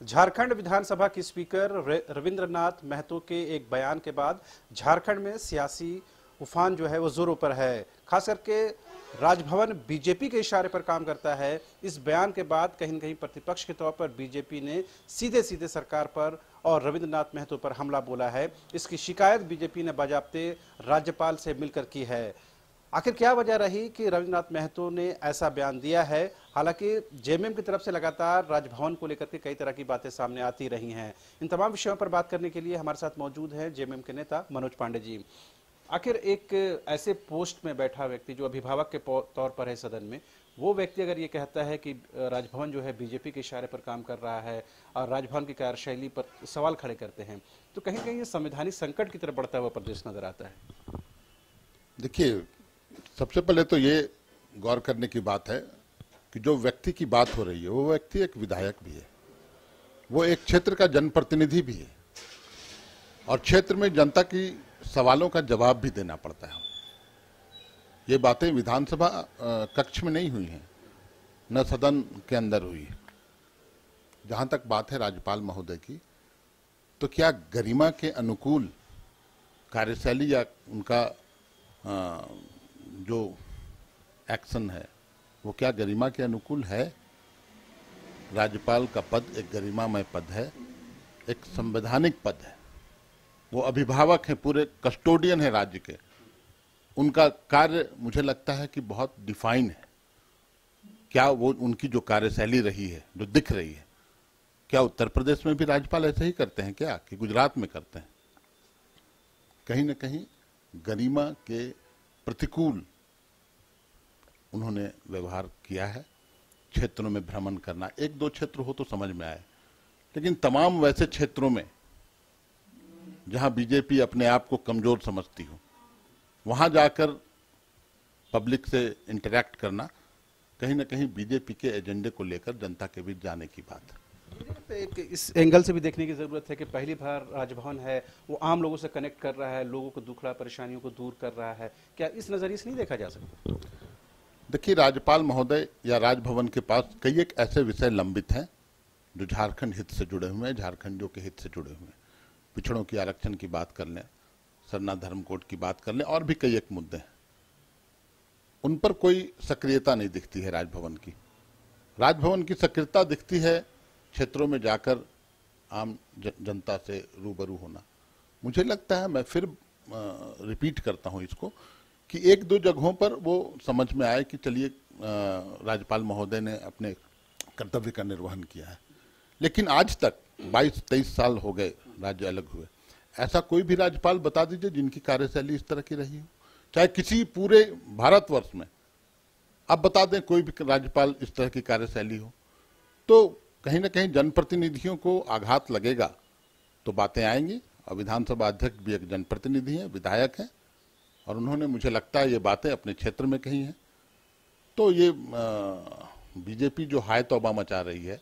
झारखंड विधानसभा की स्पीकर रविंद्रनाथ महतो के एक बयान के बाद झारखंड में सियासी उफान जो है वो जोरों पर है। खास करके राजभवन बीजेपी के इशारे पर काम करता है। इस बयान के बाद कहीं न कहीं प्रतिपक्ष के तौर पर बीजेपी ने सीधे सीधे सरकार पर और रविंद्रनाथ महतो पर हमला बोला है। इसकी शिकायत बीजेपी ने बाजाप्ते राज्यपाल से मिलकर की है। आखिर क्या वजह रही कि रविंद्रनाथ महतो ने ऐसा बयान दिया है? हालांकि जेएमएम की तरफ से लगातार राजभवन को लेकर के कई तरह की बातें सामने आती रही हैं। इन तमाम विषयों पर बात करने के लिए हमारे साथ मौजूद हैं जेएमएम के नेता मनोज पांडे जी। आखिर एक ऐसे पोस्ट में बैठा व्यक्ति जो अभिभावक के तौर पर है सदन में, वो व्यक्ति अगर ये कहता है कि राजभवन जो है बीजेपी के इशारे पर काम कर रहा है और राजभवन की कार्यशैली पर सवाल खड़े करते हैं, तो कहीं कहीं ये संवैधानिक संकट की तरफ बढ़ता हुआ प्रदेश नजर आता है। देखिए, सबसे पहले तो ये गौर करने की बात है कि जो व्यक्ति की बात हो रही है वो व्यक्ति एक विधायक भी है, वो एक क्षेत्र का जनप्रतिनिधि भी है और क्षेत्र में जनता की सवालों का जवाब भी देना पड़ता है। ये बातें विधानसभा कक्ष में नहीं हुई हैं, न सदन के अंदर हुई है। जहां तक बात है राज्यपाल महोदय की, तो क्या गरिमा के अनुकूल कार्यशैली या उनका जो एक्शन है वो क्या गरिमा के अनुकूल है? राज्यपाल का पद एक गरिमामय पद है, एक संवैधानिक पद है। वो अभिभावक हैं, पूरे कस्टोडियन है राज्य के। उनका कार्य मुझे लगता है कि बहुत डिफाइन है। क्या वो उनकी जो कार्यशैली रही है, जो दिख रही है, क्या उत्तर प्रदेश में भी राज्यपाल ऐसे ही करते हैं क्या कि गुजरात में करते हैं? कहीं न कहीं गरिमा के प्रतिकूल उन्होंने व्यवहार किया है। क्षेत्रों में भ्रमण करना, एक दो क्षेत्र हो तो समझ में आए, लेकिन तमाम वैसे क्षेत्रों में जहां बीजेपी अपने आप को कमजोर समझती हो, वहां जाकर पब्लिक से इंटरैक्ट करना कहीं ना कहीं बीजेपी के एजेंडे को लेकर जनता के बीच जाने की बात है। एक इस एंगल से भी देखने की जरूरत है कि पहली बार राजभवन है वो आम लोगों से कनेक्ट कर रहा है, लोगों को दुखड़ा परेशानियों को दूर कर रहा है। क्या इस नजरिए से नहीं देखा जा सकता? देखिए, राज्यपाल महोदय या राजभवन के पास कई एक ऐसे विषय लंबित हैं जो झारखंड हित से जुड़े हुए हैं, झारखंडियों के हित से जुड़े हुए हैं। पिछड़ों की आरक्षण की बात कर लें, सरना धर्म कोड की बात कर लें, और भी कई एक मुद्दे हैं। उन पर कोई सक्रियता नहीं दिखती है राजभवन की। राजभवन की सक्रियता दिखती है क्षेत्रों में जाकर आम जनता से रूबरू होना। मुझे लगता है, मैं फिर रिपीट करता हूं इसको, कि एक दो जगहों पर वो समझ में आए कि चलिए राज्यपाल महोदय ने अपने कर्तव्य का निर्वहन किया है। लेकिन आज तक 22-23 साल हो गए राज्य अलग हुए, ऐसा कोई भी राज्यपाल बता दीजिए जिनकी कार्यशैली इस तरह की रही हो, चाहे किसी पूरे भारतवर्ष में आप बता दें कोई भी राज्यपाल इस तरह की कार्यशैली हो, तो कहीं ना कहीं जनप्रतिनिधियों को आघात लगेगा तो बातें आएंगी। और विधानसभा अध्यक्ष भी एक जनप्रतिनिधि हैं, विधायक हैं, और उन्होंने, मुझे लगता है, ये बातें अपने क्षेत्र में कही हैं। तो ये बीजेपी जो हाय तौबा मचा रही है,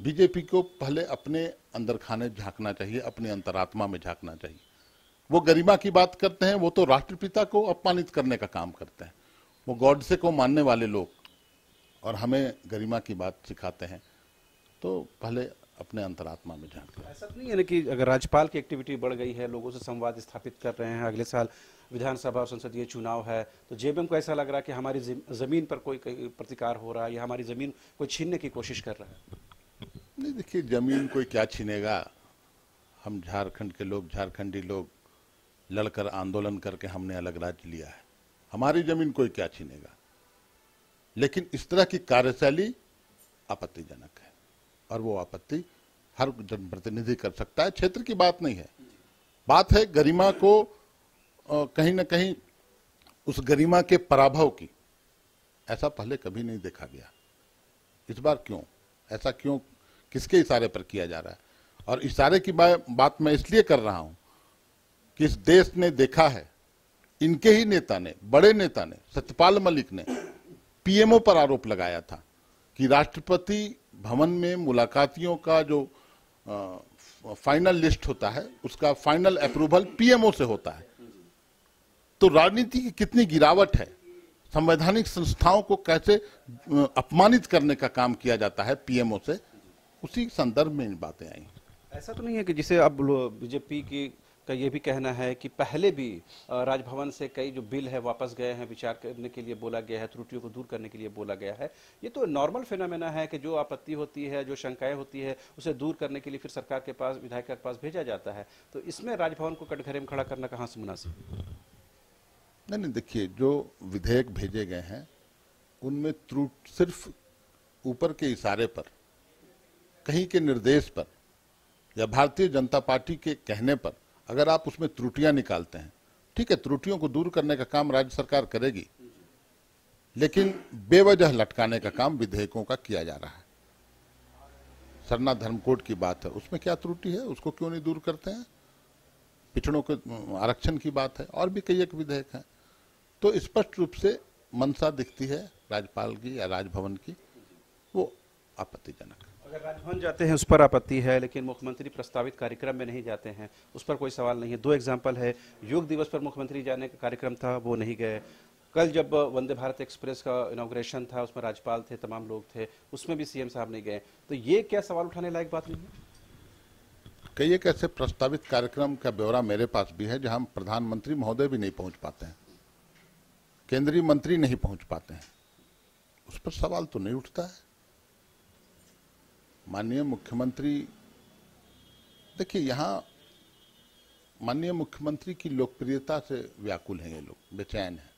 बीजेपी को पहले अपने अंदर खाने झांकना चाहिए, अपने अंतरात्मा में झांकना चाहिए। वो गरिमा की बात करते हैं, वो तो राष्ट्रपिता को अपमानित करने का काम करते हैं। वो गॉडसे को मानने वाले लोग, और हमें गरिमा की बात सिखाते हैं। तो पहले अपने अंतरात्मा में झांकना। ऐसा नहीं है ना कि अगर राज्यपाल की एक्टिविटी बढ़ गई है, लोगों से संवाद स्थापित कर रहे हैं, अगले साल विधानसभा और संसदीय चुनाव है, तो जेएमएम को ऐसा लग रहा है कि हमारी जमीन पर कोई प्रतिकार हो रहा है या हमारी जमीन कोई छीनने की कोशिश कर रहा है? नहीं, देखिए, जमीन कोई क्या छीनेगा। हम झारखंड के लोग, झारखंडी लोग लड़कर आंदोलन करके हमने अलग राज्य लिया है। हमारी जमीन कोई क्या छीनेगा। लेकिन इस तरह की कार्यशैली आपत्तिजनक है, और वो आपत्ति हर जनप्रतिनिधि कर सकता है। क्षेत्र की बात नहीं है, बात है गरिमा को कहीं ना कहीं उस गरिमा के पराभव की। ऐसा पहले कभी नहीं देखा गया। इस बार क्यों ऐसा, क्यों, किसके इशारे पर किया जा रहा है? और इशारे की बात मैं इसलिए कर रहा हूं कि इस देश ने देखा है, इनके ही नेता ने, बड़े नेता ने, सत्यपाल मलिक ने पीएमओ पर आरोप लगाया था कि राष्ट्रपति भवन में मुलाकातियों का जो फाइनल लिस्ट होता है, उसका फाइनल अप्रूवल पीएमओ से होता है। तो राजनीति की कितनी गिरावट है, संवैधानिक संस्थाओं को कैसे अपमानित करने का काम किया जाता है पीएमओ से, उसी संदर्भ में इन बातें आई। ऐसा तो नहीं है कि जिसे अब बीजेपी की का ये भी कहना है कि पहले भी राजभवन से कई जो बिल है वापस गए हैं, विचार करने के लिए बोला गया है, त्रुटियों को दूर करने के लिए बोला गया है। ये तो नॉर्मल फिनोमेना है कि जो आपत्ति होती है, जो शंकाएं होती है, उसे दूर करने के लिए फिर सरकार के पास, विधायक के पास भेजा जाता है। तो इसमें राजभवन को कटघरे में खड़ा करना कहाँ से मुनासिब? नहीं, देखिए, जो विधेयक भेजे गए हैं उनमें त्रुटि सिर्फ ऊपर के इशारे पर, कहीं के निर्देश पर या भारतीय जनता पार्टी के कहने पर अगर आप उसमें त्रुटियां निकालते हैं, ठीक है, त्रुटियों को दूर करने का काम राज्य सरकार करेगी, लेकिन बेवजह लटकाने का काम विधेयकों का किया जा रहा है। सरना धर्म कोड की बात है, उसमें क्या त्रुटि है, उसको क्यों नहीं दूर करते हैं? पिछड़ों के आरक्षण की बात है, और भी कई एक विधेयक हैं। तो स्पष्ट रूप से मंशा दिखती है राज्यपाल की या राजभवन की, वो आपत्तिजनक। अगर राजभवन जाते हैं उस पर आपत्ति है, लेकिन मुख्यमंत्री प्रस्तावित कार्यक्रम में नहीं जाते हैं, उस पर कोई सवाल नहीं है। दो एग्जाम्पल है, योग दिवस पर मुख्यमंत्री जाने का कार्यक्रम था, वो नहीं गए। कल जब वंदे भारत एक्सप्रेस का इनॉग्रेशन था, उसमें राज्यपाल थे, तमाम लोग थे, उसमें भी सीएम साहब नहीं गए। तो ये क्या सवाल उठाने लायक बात नहीं है? कई एक ऐसे प्रस्तावित कार्यक्रम का ब्यौरा मेरे पास भी है जहां प्रधानमंत्री महोदय भी नहीं पहुंच पाते हैं, केंद्रीय मंत्री नहीं पहुंच पाते हैं, उस पर सवाल तो नहीं उठता है। माननीय मुख्यमंत्री, देखिए, यहाँ माननीय मुख्यमंत्री की लोकप्रियता से व्याकुल हैं ये लोग, बेचैन हैं,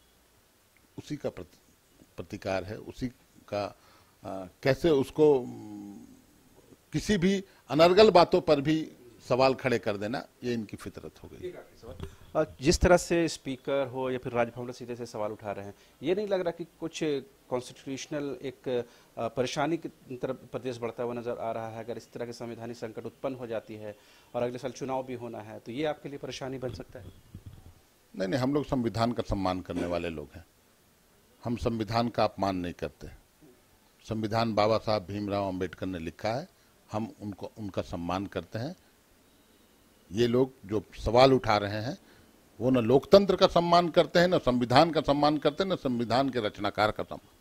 उसी का प्रतिकार है, उसी का कैसे उसको किसी भी अनर्गल बातों पर भी सवाल खड़े कर देना, ये इनकी फितरत हो गई। जिस तरह से स्पीकर हो या फिर राजभवन सीधे से सवाल उठा रहे हैं, ये नहीं लग रहा कि कुछ कॉन्स्टिट्यूशनल एक परेशानी की तरफ प्रदेश बढ़ता हुआ नजर आ रहा है? अगर इस तरह के संवैधानिक संकट उत्पन्न हो जाती है और अगले साल चुनाव भी होना है, तो ये आपके लिए परेशानी बन सकता है? नहीं, हम लोग संविधान का सम्मान करने वाले लोग हैं, हम संविधान का अपमान नहीं करते। संविधान बाबा साहब भीमराव अंबेडकर ने लिखा है, हम उनका सम्मान करते हैं। ये लोग जो सवाल उठा रहे हैं वो न लोकतंत्र का सम्मान करते हैं, न संविधान का सम्मान करते हैं, न संविधान के रचनाकार का सम्मान।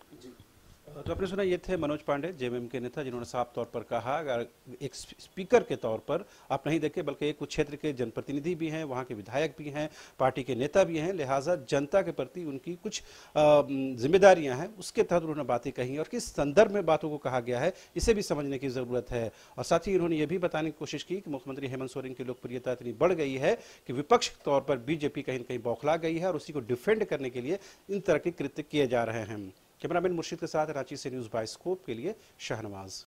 तो आपने सुना, ये थे मनोज पांडे, जेएमएम के नेता, जिन्होंने साफ तौर पर कहा अगर एक स्पीकर के तौर पर आप नहीं देखे, बल्कि एक कुछ क्षेत्र के जनप्रतिनिधि भी हैं, वहाँ के विधायक भी हैं, पार्टी के नेता भी हैं, लिहाजा जनता के प्रति उनकी कुछ जिम्मेदारियां हैं, उसके तहत उन्होंने बातें कही और किस संदर्भ में बातों को कहा गया है, इसे भी समझने की जरूरत है। और साथ ही उन्होंने ये भी बताने की कोशिश की कि मुख्यमंत्री हेमंत सोरेन की लोकप्रियता इतनी बढ़ गई है कि विपक्ष के तौर पर बीजेपी कहीं न कहीं बौखला गई है और उसी को डिफेंड करने के लिए इन तरह के कृत्य किए जा रहे हैं। कैमरामैन मुर्शिद के साथ रांची से न्यूज़ बाइस्कोप के लिए शाहनवाज।